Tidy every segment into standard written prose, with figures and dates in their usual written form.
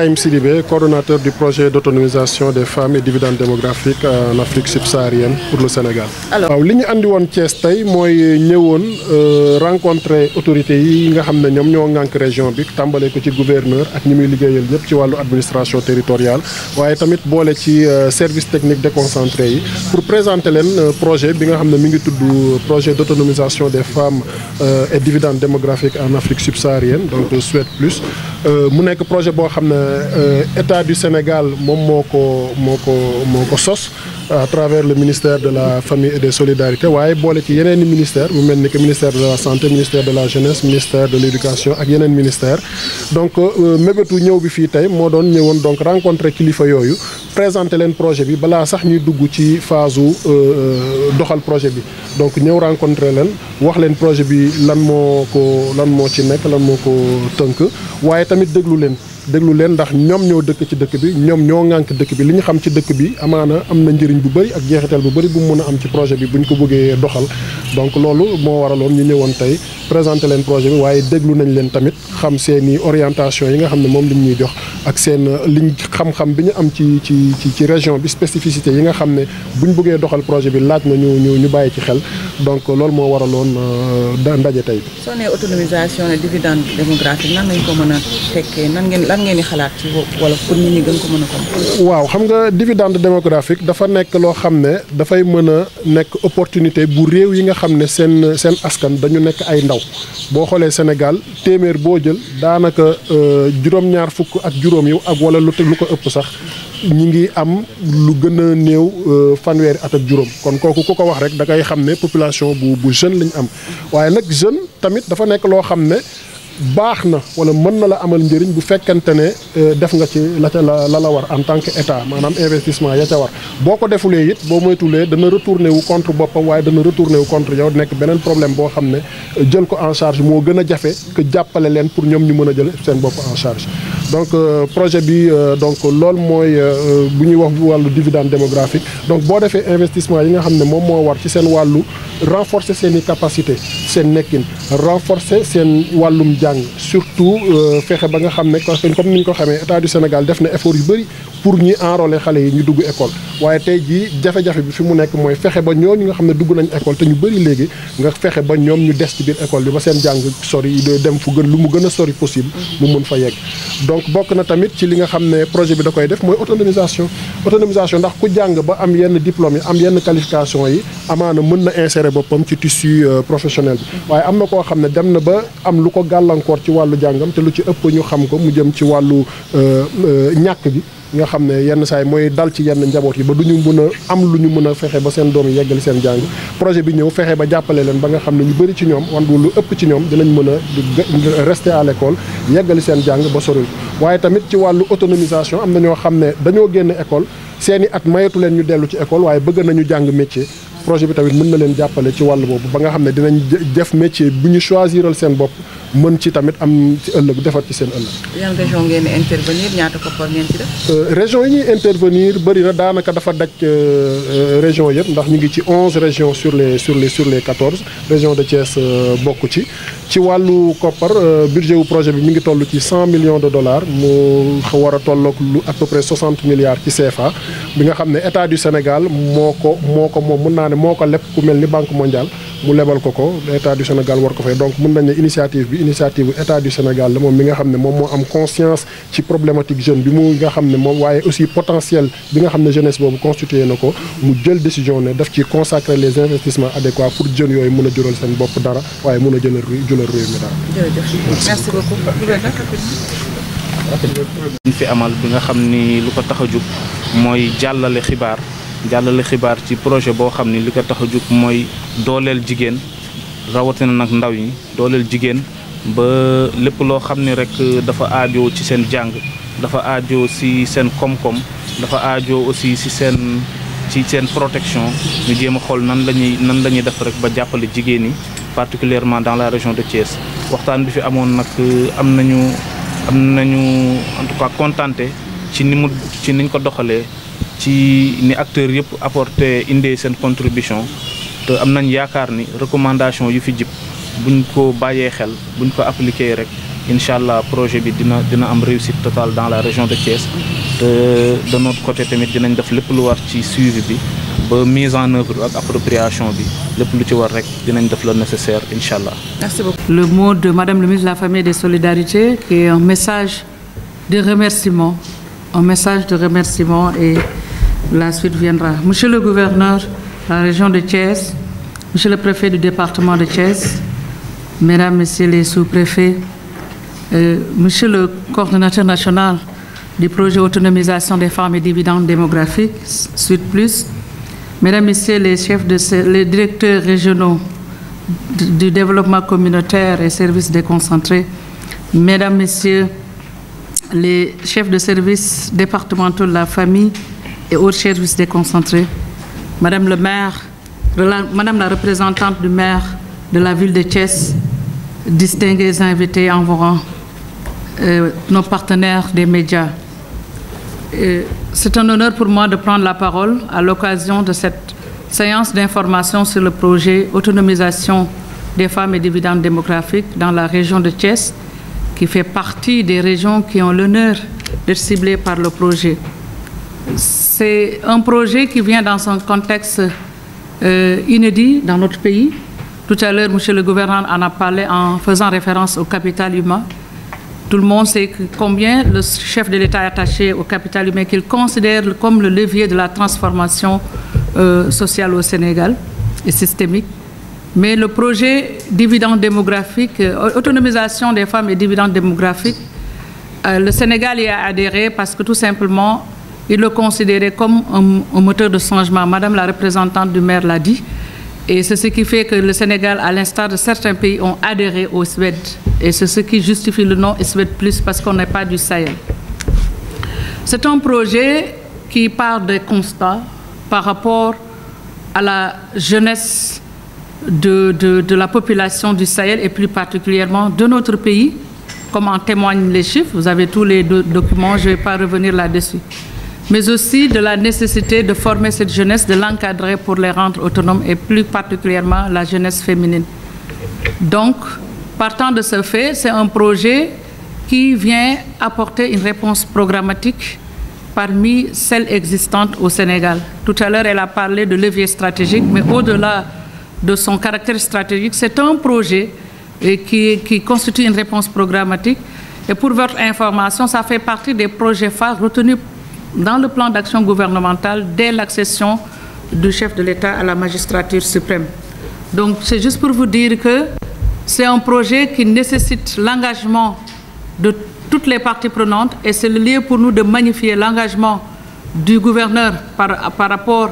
Ibrahim Sidibé, coordonnateur du projet d'autonomisation des femmes et dividendes démographiques en Afrique subsaharienne pour le Sénégal. Alors, li ñu andi woon Thiès tey mooy ñëwoon rencontrer autorités yi nga xam ne ñoom ñoo ŋànk région bi tàmbale ko ci gouverneur ak ñi muy liggéeyal ñëpp ci wàllu administration territoriale waaye tamit boole ci service technique déconcentré yi pour présenter leen projet bi nga xam ne mi ngi tudd projet d'autonomisation des femmes et dividendes démographiques en Afrique subsaharienne donc Suède plus mu nekk projet boo xam ne État du Sénégal moom moo ko sos à travers le ministère de la famille et des solidarités waaye boole ci yeneen i ministère mu mel ni que ministère de la santé ministère de la jeunesse ministère de l'éducation ak yeneen ministère donc mébétu ñëw bi fii tey moo doon ñëwoon donc rencontrer kilifa yooyu présenter leen projet bi balaa sax ñuy dugg ci phase u doxal projet bi donc ñëw rencontrer leen wax leen projet bi lan moo ci nekk lan moo ko tënk waaye tamit déglu leen ndax ñoom ñoo dëkk ci dëkk bi ñoom ñoo ŋànk dëkk bi li ñu xam ci dëkk bi amaana am na njëriñ bu bëri ak jeexital bu bëri bu mu mën a am ci projet bi bu ñu ko bëggee doxal donc loolu moo waraloon ñu ñëwoon tey présenter leen projet bi waaye déglu nañ leen tamit xam seeni orientation yi nga xam ne moom lañ ñuy jox ak seen liñ xam-xam bi ñu am ci région bi spécificité yi nga xam ne buñ bëggee doxal projet bi laaj na ñu bàyyi ci xel donc loolu moo waraloon ndaje tey bi. soo nee autonomisation et dividende démographique nan lañ ko mën a tekkee lan ngeen di xalaat ci wala pour nit ñi gën ko mën a ko. waaw xam nga dividende démographique dafa nekk loo xam ne dafay mën a nekk opportunité bu réew yi nga xam ne seen askan dañu nekk ay ndaw boo xoolee Sénégal téeméer boo jël daanaka juróom-ñaar fukk ak juróom yi ak wala lu ko ëpp sax ñi ngi am lu gën a néew fanweeri at ak juróom kon kooku ku ko wax rek da ngay xam ne population bu jeune lañ am waaye nag jeune tamit dafa nekk loo xam ne baax na wala mën na la amal njëriñ bu fekkente ne def nga ci la war en tant que état maanaam investissement ya ca war boo ko defulee it boo moytuwulee dana retourner wu contre boppam waaye dana retourner wu contre yow nekk beneen problème boo xam ne jël ko en charge moo gën a jafe que jàppale leen pour ñoom ñu mën a jël seen bopp en charge donc projet bi donc loolu mooy bu ñuy wax wàllu dividende démographique donc boo defee investissement yi nga xam ne moom moo war ci seen wàllu renforcer seen i capacité seen nekkin renforcer seen wàllum surtout fexe ba nga xam ne comme ni ñu ko xamee État du Sénégal def na effort yu bëri pour ñi enrôler xale yi ñu dugg école waaye tey jii jafe-jafe bi fi mu nekk mooy fexe ba ñooñu nga xam ne dugg nañ école te ñu bëri léegi nga fexe ba ñoom ñu des ci biir école bi ba seen jàng sori dem fu gën lu mu gën a sori possible mu mën fa yegg donc bokk na tamit ci li nga xam ne projet bi da koy def mooy autonomisation ndax ku jàng ba am yenn diplôme yi am yenn qualification yi amaana mën na insérer boppam ci tissu professionnel bi waaye am na koo xam ne dem na ba am lu ko gàllankoor ci wàllu jàngam te lu ci ëpp ñu xam ko mu jëm ci wàllu ñàkk gi nga xam ne yenn saa yi mooy dal ci yenn njaboot yi ba du ñu mën a am lu ñu mën a fexe ba seen doom yi yeggali seen jàng projet bi ñëw fexe ba jàppale leen ba nga xam ne ñu bëri ci ñoom wala lu ëpp ci ñoom dinañ mën a rester à l'école yeggali seen jàng ba soril waaye tamit ci wàllu autonomisation am na ñoo xam ne dañoo génn école seeni at mayatu leen ñu dellu ci école waaye bëgg nañu jàng métier projet bi tamit mën na leen jàppale ci wàll boobu ba nga xam ne dinañ def métier bu ñu choisiral seen bopp mën ci tamit am ci ëllëg defar ci seen ëllëg. yan région ngeen di intervenir ñaata koppar ngeen ci def. région yi ñuy intervenir bëri na daanaka dafa daj région yëpp ndax ñu ngi ci 11 régions sur les 14 régions de Thiès bokk ci wàllu koppar budget wu projet bi mi ngi toll ci $100 millions mu war a tolloog lu à peu près 60 milliards ci CFA bi nga xam ne État du Sénégal moo ko moom mën naa ne moo ko leb ku mel ni Banque mondiale mu lebal ko État du Sénégal war ko fay donc mën nañ ne initiative bu État du Sénégal la moom mi nga xam ne moom moo am conscience ci problématique jeune bi mu nga xam ne moom waaye aussi potentiel bi nga xam ne jeunesse boobu constitué na ko mu jël décision ne daf ci consacrer les investissements adéquats pour jeunes yooyu mën a jural seen bopp dara waaye mën a jëlal réew mi dara. jërëjëf merci beaucoup. ñu fi amal bi nga xam ni lu ko tax a jóg mooy jàllale xibaar ci projet boo xam ni li ko tax a jóg mooy dooleel jigéen rawatina nag ndaw yi dooleel jigéen ba lépp loo xam ni rek dafa aajo ci seen jàng dafa aajo ci seen koom-koom dafa aajo aussi ci seen protection ñu jéem a xool nan la ñuy def rek ba jàppale jigéen ñi particulièrement dans la région de Thiès waxtaan bi fi amoon nag am nañu en tout cas contenté ci niñ ko doxalee ci ni acteurs yëpp apporté indee seen contribution te am nañ yaakaar ni recommandation yu fi jib buñ ko bàyyee xel buñ ko appliqué rek incha allah projet bi dina am réussite totale dans la région de Thiès de notre côté tamit dinañ def lépp lu war ci suivi bi ba mise en œuvre ak appropriation bi lépp lu ci war rek dinañ def le nécessaire incha allah. Merci beaucoup. Le mot de Madame le ministre de la Famille et des Solidarités qui est un message de remerciement, et la suite viendra. Monsieur le gouverneur de la région de Thiès, Monsieur le préfet du département de Thiès, Mesdames, Messieurs les sous-préfets, Monsieur le coordonnateur national du projet autonomisation des femmes et dividendes démographiques, Suite Plus, Mesdames, Messieurs les directeurs régionaux du développement communautaire et services déconcentrés, Mesdames, Messieurs les chefs de services départementaux de la famille et autres services déconcentrés, Madame le maire, Madame la représentante du maire de la ville de Thiès, distingués invités en vos rangs, nos partenaires des médias. C'est un honneur pour moi de prendre la parole à l'occasion de cette séance d'information sur le projet autonomisation des femmes et dividendes démographiques dans la région de Thiès, qui fait partie des régions qui ont l'honneur d'être ciblées par le projet. C'est un projet qui vient dans un contexte inédit dans notre pays. Tout à l'heure, Monsieur le gouverneur en a parlé en faisant référence au capital humain. Tout le monde sait combien le chef de l'État est attaché au capital humain, qu'il considère comme le levier de la transformation sociale au Sénégal et systémique. Mais le projet dividende démographique, autonomisation des femmes et dividendes démographiques, le Sénégal y a adhéré parce que tout simplement, il le considérait comme un moteur de changement. Madame la représentante du maire l'a dit. Et c'est ce qui fait que le Sénégal, à l'instar de certains pays, ont adhéré au SWED. Et c'est ce qui justifie le nom SWED+, parce qu'on n'est pas du Sahel. C'est un projet qui part des constats par rapport à la jeunesse de la population du Sahel et plus particulièrement de notre pays, comme en témoignent les chiffres. Vous avez tous les documents, je ne vais pas revenir là-dessus. Mais aussi de la nécessité de former cette jeunesse, de l'encadrer pour les rendre autonomes et plus particulièrement la jeunesse féminine. Donc, partant de ce fait, c'est un projet qui vient apporter une réponse programmatique parmi celles existantes au Sénégal. Tout à l'heure, elle a parlé de levier stratégique, mais au-delà de son caractère stratégique, c'est un projet qui constitue une réponse programmatique. Et pour votre information, ça fait partie des projets phares retenus dans le plan d'action gouvernemental dès l'accession du chef de l'État à la magistrature suprême. Donc, c'est juste pour vous dire que c'est un projet qui nécessite l'engagement de toutes les parties prenantes et c'est le lieu pour nous de magnifier l'engagement du gouverneur par rapport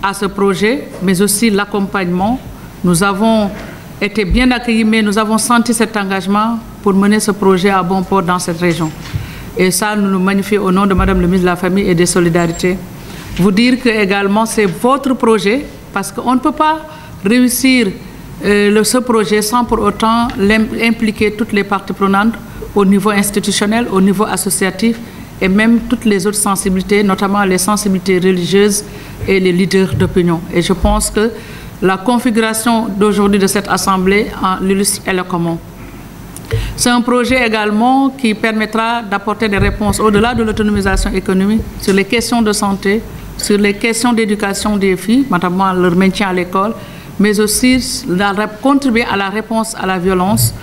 à ce projet, mais aussi l'accompagnement. Nous avons été bien accueillis, mais nous avons senti cet engagement pour mener ce projet à bon port dans cette région. Et ça, nous nous magnifions au nom de Madame le ministre de la Famille et des Solidarités. Vous dire que également c'est votre projet, parce qu'on ne peut pas réussir ce projet sans pour autant impliquer toutes les parties prenantes au niveau institutionnel, au niveau associatif et même toutes les autres sensibilités, notamment les sensibilités religieuses et les leaders d'opinion. Et je pense que la configuration d'aujourd'hui de cette Assemblée l'illustre éloquemment. C'est un projet également qui permettra d'apporter des réponses au-delà de l'autonomisation économique sur les questions de santé, sur les questions d'éducation des filles, notamment leur maintien à l'école, mais aussi contribuer à la réponse à la violence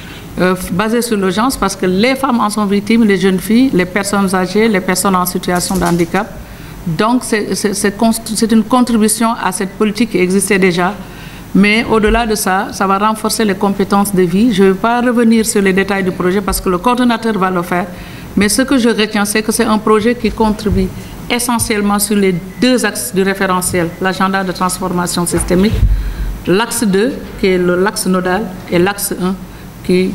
basée sur l'urgence, parce que les femmes en sont victimes, les jeunes filles, les personnes âgées, les personnes en situation de handicap. Donc c'est une contribution à cette politique qui existait déjà. Mais au-delà de ça, ça va renforcer les compétences de vie. Je ne vais pas revenir sur les détails du projet parce que le coordonnateur va le faire. Mais ce que je retiens, c'est que c'est un projet qui contribue essentiellement sur les deux axes du référentiel, l'agenda de transformation systémique, l'axe 2, qui est l'axe nodal, et l'axe 1, qui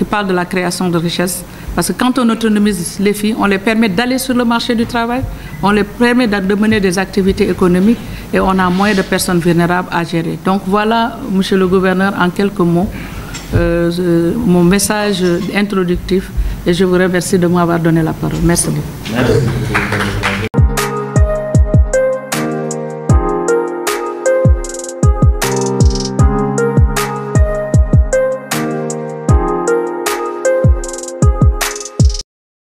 parle de la création de richesses. Parce que quand on autonomise les filles, on les permet d'aller sur le marché du travail, on les permet de mener des activités économiques et on a moins de personnes vulnérables à gérer. Donc voilà, Monsieur le gouverneur, en quelques mots, mon message introductif et je vous remercie de m'avoir donné la parole. Merci beaucoup. Merci.